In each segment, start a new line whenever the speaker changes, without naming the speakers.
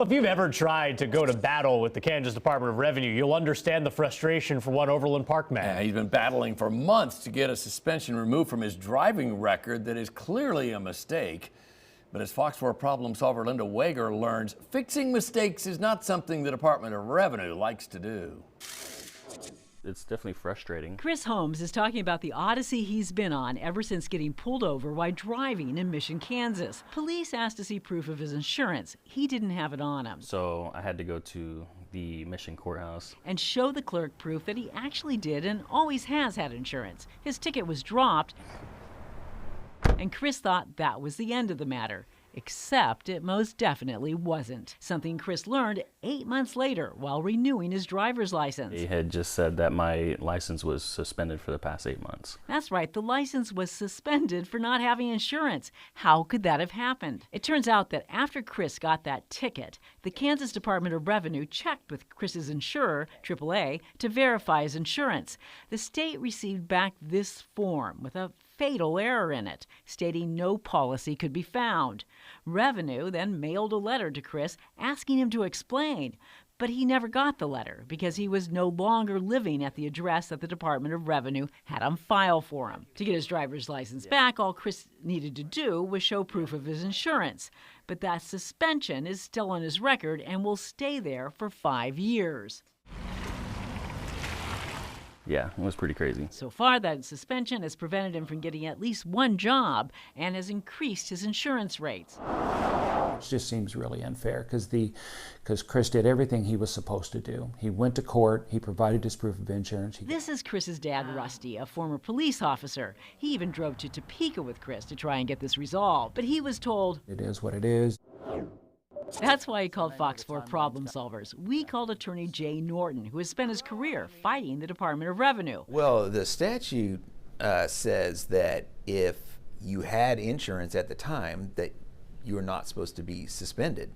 If you've ever tried to go to battle with the Kansas Department of Revenue, you'll understand the frustration for one Overland Park man.
Yeah, he's been battling for months to get a suspension removed from his driving record that is clearly a mistake. But as Fox 4 problem solver Linda Wager learns, fixing mistakes is not something the Department of Revenue likes to do.
It's definitely frustrating.
Chris Holmes is talking about the odyssey he's been on ever since getting pulled over while driving in Mission, Kansas. Police asked to see proof of his insurance. He didn't have it on him.
So I had to go to the Mission courthouse
And show the clerk proof that he actually did and always has had insurance. His ticket was dropped, and Chris thought that was the end of the matter. Except it most definitely wasn't. Something Chris learned 8 months later while renewing his driver's license.
They had just said that my license was suspended for the past 8 months.
That's right, the license was suspended for not having insurance. How could that have happened? It turns out that after Chris got that ticket, the Kansas Department of Revenue checked with Chris's insurer, AAA, to verify his insurance. The state received back this form with a fatal error in it, stating no policy could be found. Revenue then mailed a letter to Chris asking him to explain, but he never got the letter because he was no longer living at the address that the Department of Revenue had on file for him. To get his driver's license back, all Chris needed to do was show proof of his insurance. But that suspension is still on his record and will stay there for 5 years.
Yeah, it was pretty crazy.
So far, that suspension has prevented him from getting at least one job and has increased his insurance rates.
It just seems really unfair because Chris did everything he was supposed to do. He went to court, he provided his proof of insurance.
This is Chris's dad, Rusty, a former police officer. He even drove to Topeka with Chris to try and get this resolved, but he was told,
It is what it is.
That's why he called Fox 4 problem solvers. We called attorney Jay Norton, who has spent his career fighting the Department of Revenue.
Well, the statute says that if you had insurance at the time, that you were not supposed to be suspended.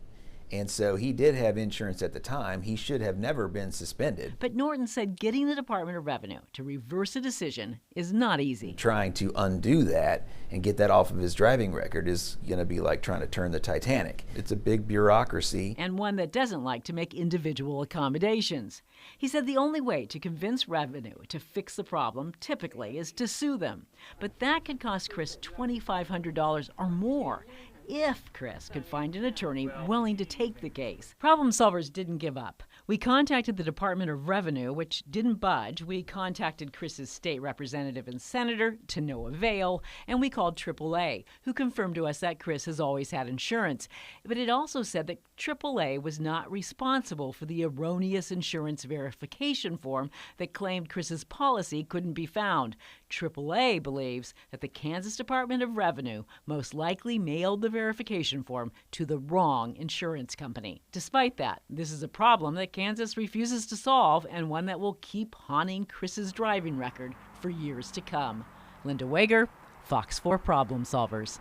And so he did have insurance at the time. He should have never been suspended.
But Norton said getting the Department of Revenue to reverse a decision is not easy.
Trying to undo that and get that off of his driving record is going to be like trying to turn the Titanic. It's a big bureaucracy.
And one that doesn't like to make individual accommodations. He said the only way to convince Revenue to fix the problem typically is to sue them. But that could cost Chris $2,500 or more, if Chris could find an attorney willing to take the case. Problem solvers didn't give up. We contacted the Department of Revenue, which didn't budge. We contacted Chris's state representative and senator, to no avail, and we called AAA, who confirmed to us that Chris has always had insurance. But it also said that AAA was not responsible for the erroneous insurance verification form that claimed Chris's policy couldn't be found. AAA believes that the Kansas Department of Revenue most likely mailed the verification form to the wrong insurance company. Despite that, this is a problem that Kansas refuses to solve and one that will keep haunting Chris's driving record for years to come. Linda Wager, Fox 4 Problem Solvers.